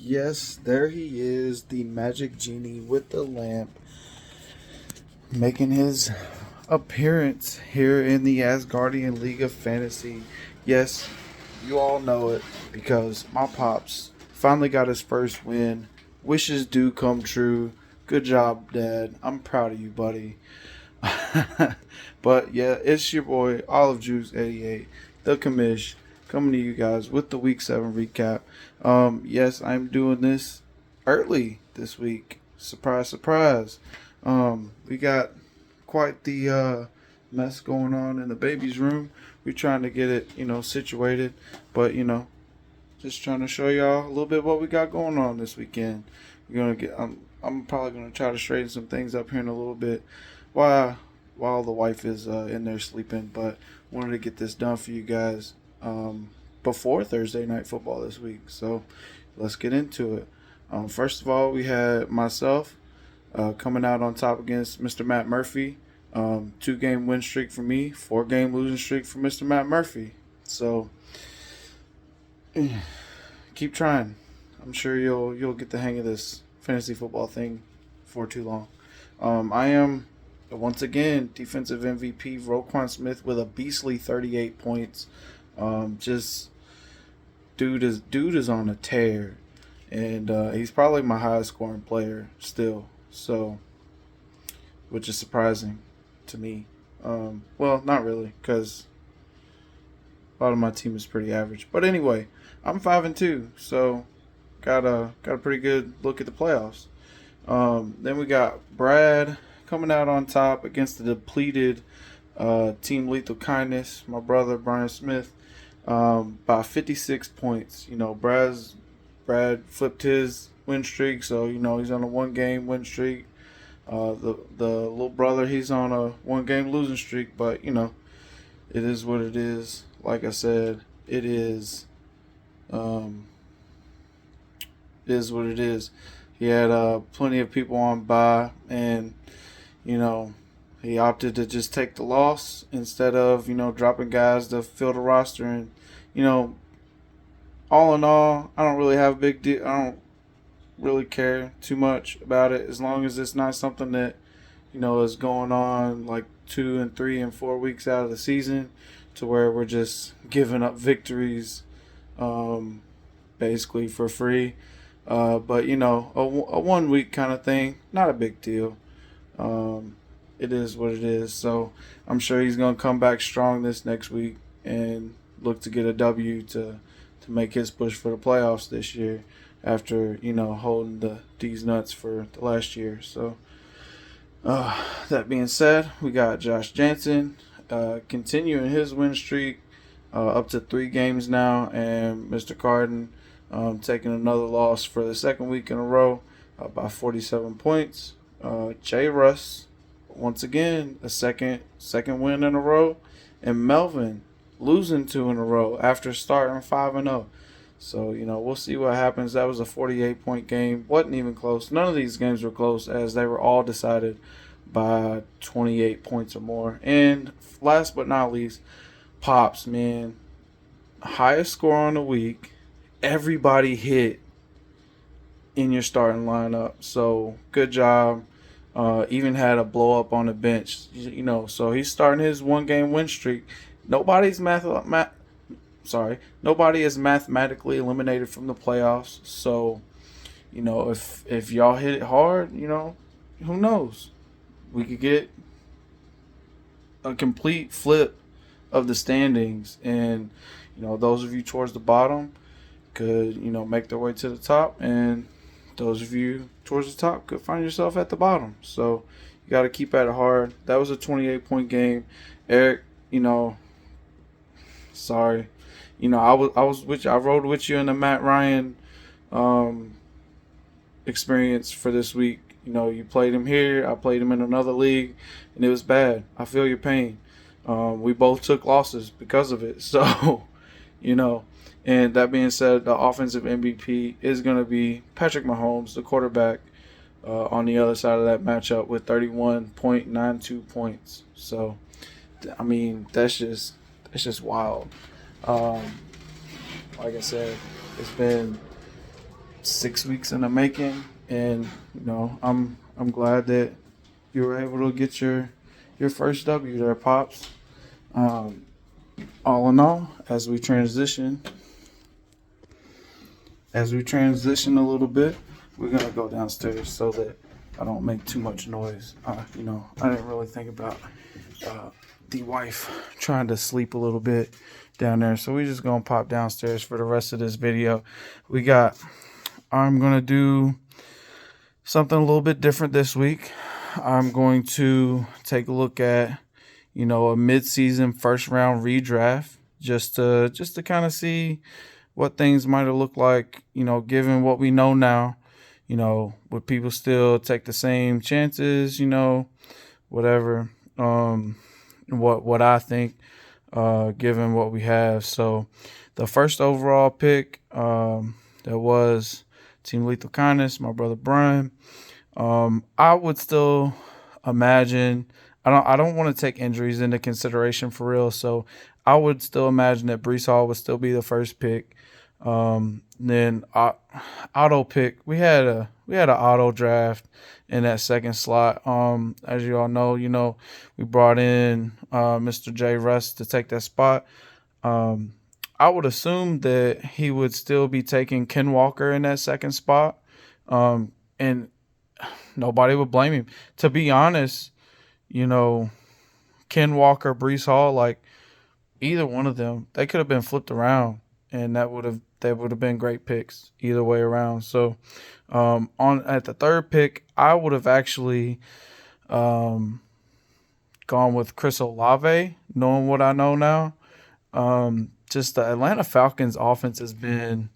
Yes, there he is, the magic genie with the lamp, making his appearance here in the Asgardian League of Fantasy. Yes, you all know it because my pops finally got his first win. Wishes do come true. Good job, Dad. I'm proud of you, buddy. But yeah, it's your boy Olive Juice 88, the commish, coming to you guys with the Week 7 recap. Yes, I'm doing this early this week. Surprise, surprise. We got quite the mess going on in the baby's room. We're trying to get it, situated, but just trying to show y'all a little bit what we got going on this weekend. We're gonna get. I'm probably gonna try to straighten some things up here in a little bit, while while the wife is in there sleeping. But wanted to get this done for you guys before Thursday night football this week. So let's get into it. First of all, we had myself coming out on top against Mr. Matt Murphy. 2-game win streak for me, 4-game losing streak for Mr. Matt Murphy. So keep trying. I'm sure you'll get the hang of this fantasy football thing for too long. I am once again defensive MVP Roquan Smith with a beastly 38 points. Just dude is on a tear, and he's probably my highest scoring player still. So, which is surprising to me. Well, not really, because a lot of my team is pretty average. But anyway, I'm 5-2, so got a pretty good look at the playoffs. Then we got Brad coming out on top against the depleted Team Lethal Kindness, my brother Brian Smith, by 56 points. Brad flipped his win streak, so he's on a 1-game win streak. The little brother, he's on a 1-game losing streak, but it is what it is. Like I said, it is what it is. He had plenty of people on bye, and he opted to just take the loss instead of dropping guys to fill the roster. And all in all, I don't really have a big deal. I don't really care too much about it as long as it's not something that is going on like 2 and 3 and 4 weeks out of the season, to where we're just giving up victories basically for free. But a 1 week kind of thing, not a big deal. It is what it is. So I'm sure he's gonna come back strong this next week and look to get a W to make his push for the playoffs this year, after holding these nuts for the last year. So that being said, we got Josh Jansen continuing his win streak up to 3 games now, and Mr. Carden taking another loss for the second week in a row by 47 points. Jay Russ, once again, a second win in a row, and Melvin losing 2 in a row after starting 5-0. So, we'll see what happens. That was a 48-point game. Wasn't even close. None of these games were close, as they were all decided by 28 points or more. And last but not least, Pops, man. Highest score on the week. Everybody hit in your starting lineup. So, good job. Even had a blow up on the bench. So he's starting his 1-game win streak. Nobody is mathematically eliminated from the playoffs. So, if y'all hit it hard, who knows? We could get a complete flip of the standings, and those of you towards the bottom could make their way to the top, and those of you towards the top could find yourself at the bottom. So you got to keep at it hard. That was a 28-point game. Eric, sorry. I was with you. I rode with you in the Matt Ryan experience for this week. You played him here. I played him in another league, and it was bad. I feel your pain. We both took losses because of it. So, and that being said, the offensive MVP is going to be Patrick Mahomes, the quarterback, on the other side of that matchup with 31.92 points. So, I mean, that's just wild. Like I said, it's been 6 weeks in the making, and I'm glad that you were able to get your first W there, pops. Um, all in all, as we transition a little bit, we're gonna go downstairs so that I don't make too much noise. I didn't really think about the wife trying to sleep a little bit down there, so we just gonna pop downstairs for the rest of this video. I'm gonna do something a little bit different this week. I'm going to take a look at a mid-season first round redraft just to kind of see what things might have looked like, given what we know now. Would people still take the same chances, whatever. What I think, given what we have. So the first overall pick, that was Team Lethal Kindness, my brother Brian. I would still imagine, I don't want to take injuries into consideration for real, so I would still imagine that Breece Hall would still be the first pick. Then auto pick. We had an auto draft in that second slot. As you all know, we brought in Mr. J. Russ to take that spot. I would assume that he would still be taking Ken Walker in that second spot. And nobody would blame him. To be honest, Ken Walker, Breece Hall, like either one of them, they could have been flipped around, and they would have been great picks either way around. So, at the third pick, I would have actually gone with Chris Olave, knowing what I know now. Just the Atlanta Falcons offense has been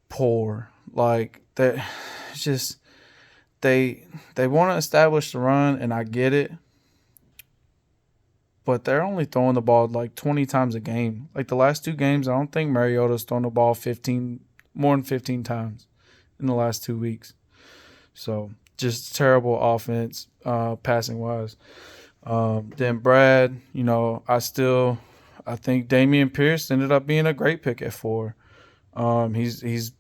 poor. Like that, just they want to establish the run, and I get it. But they're only throwing the ball like 20 times a game. Like the last two games, I don't think Mariota's thrown the ball more than 15 times in the last 2 weeks. So just terrible offense, passing wise. Then Brad, I think Dameon Pierce ended up being a great pick at 4. He's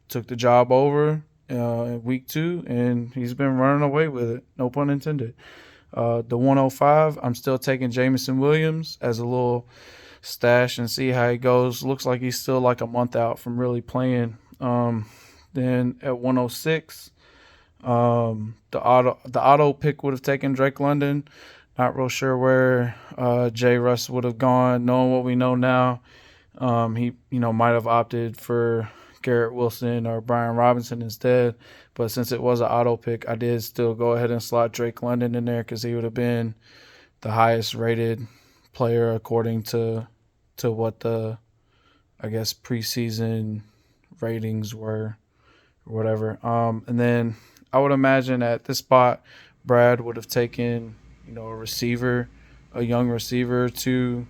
took the job over in week 2, and he's been running away with it. No pun intended. The 105, I'm still taking Jameson Williams as a little stash and see how he goes. Looks like he's still like a month out from really playing. Then at 106, the auto pick would have taken Drake London. Not real sure where Jay Russ would have gone, knowing what we know now. He might have opted for Garrett Wilson or Brian Robinson instead. But since it was an auto pick, I did still go ahead and slot Drake London in there because he would have been the highest rated player according to what the, I guess, preseason ratings were or whatever. And then I would imagine at this spot, Brad would have taken, a young receiver to,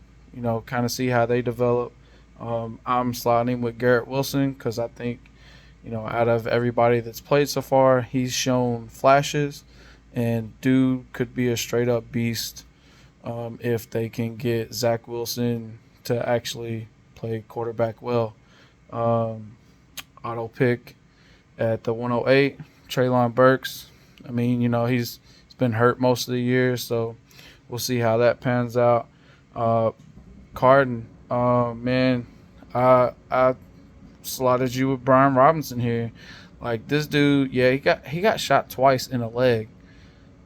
kind of see how they develop. I'm slotting with Garrett Wilson because I think, out of everybody that's played so far, he's shown flashes, and dude could be a straight up beast if they can get Zach Wilson to actually play quarterback well. Auto pick at the 108, Treylon Burks. I mean, he's been hurt most of the year, so we'll see how that pans out. Carden, man, I slotted you with Brian Robinson here. Like this dude, yeah, he got shot twice in the leg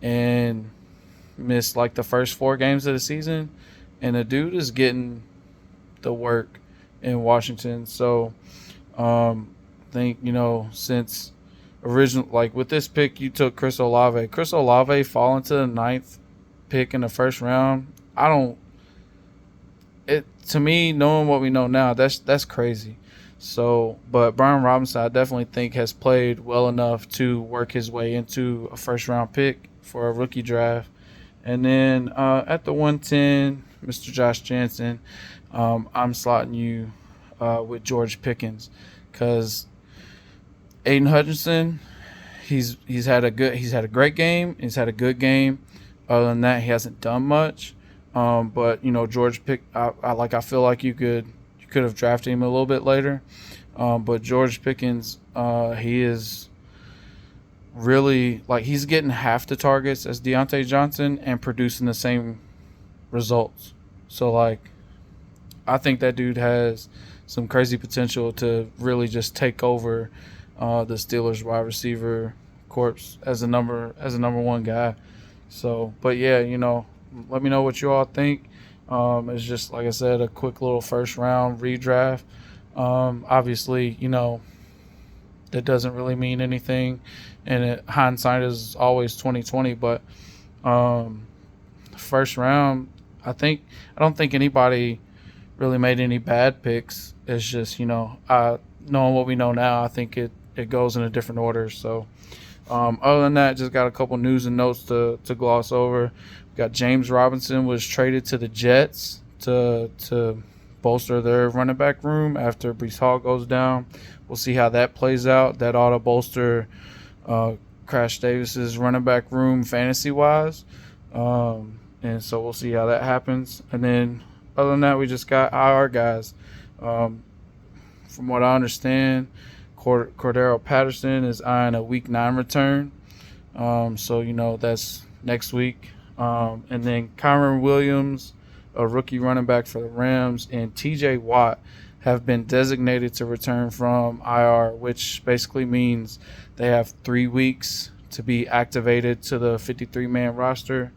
and missed like the first 4 games of the season, and the dude is getting the work in Washington. So I think, since with this pick you took Chris Olave falling to the 9th pick in the first round. To me, knowing what we know now, that's crazy. So, but Brian Robinson, I definitely think has played well enough to work his way into a first round pick for a rookie draft. And then at the 110, Mr. Josh Jansen, I'm slotting you with George Pickens because Aiden Hutchinson, he's had a great game. He's had a good game. Other than that, he hasn't done much. But George I feel like you could have drafted him a little bit later. But George Pickens, he is really like he's getting half the targets as Deontay Johnson and producing the same results. So like I think that dude has some crazy potential to really just take over the Steelers wide receiver corps as a number one guy. So, but yeah, let me know what you all think. It's just like I said, a quick little first round redraft. Obviously, that doesn't really mean anything, and hindsight is always 2020. But first round, I don't think anybody really made any bad picks. It's just knowing what we know now, I think it goes in a different order. So other than that, just got a couple news and notes to gloss over. We got James Robinson was traded to the Jets to bolster their running back room after Breece Hall goes down. We'll see how that plays out. That ought to bolster Crash Davis's running back room fantasy-wise. And so we'll see how that happens. And then other than that, we just got IR guys. From what I understand, Cordero Patterson is eyeing a Week 9 return. So, that's next week. And then Kyron Williams, a rookie running back for the Rams, and T.J. Watt have been designated to return from IR, which basically means they have 3 weeks to be activated to the 53-man roster,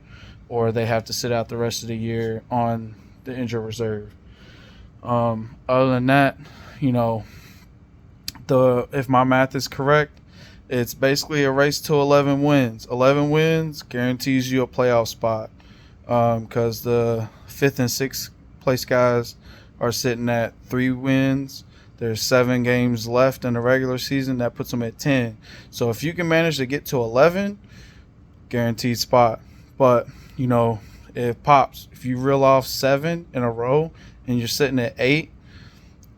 or they have to sit out the rest of the year on the injured reserve. Other than that, if my math is correct, it's basically a race to 11 wins. 11 wins guarantees you a playoff spot because the 5th and 6th place guys are sitting at 3 wins. There's 7 games left in the regular season. That puts them at 10. So if you can manage to get to 11, guaranteed spot. But, if you reel off 7 in a row and you're sitting at 8,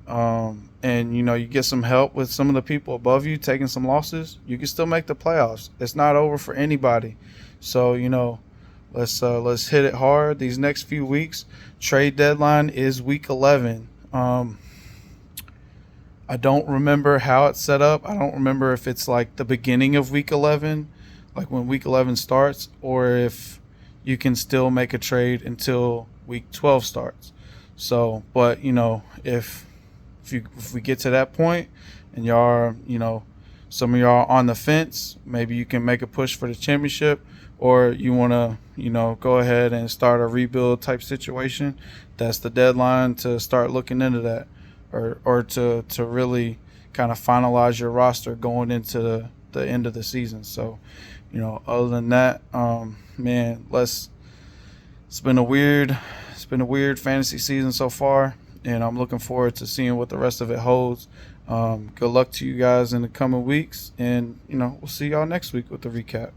and you get some help with some of the people above you taking some losses, you can still make the playoffs. It's not over for anybody. So let's hit it hard these next few weeks. Trade deadline is week 11. I don't remember how it's set up. I don't remember if it's like the beginning of week 11, like when week 11 starts, or if you can still make a trade until week 12 starts. So, but if we get to that point and y'all are, some of y'all on the fence, maybe you can make a push for the championship, or you want to, go ahead and start a rebuild type situation. That's the deadline to start looking into that, or to really kind of finalize your roster going into the end of the season. So, other than that, man, it's been a weird fantasy season so far, and I'm looking forward to seeing what the rest of it holds. Good luck to you guys in the coming weeks, and we'll see y'all next week with the recap.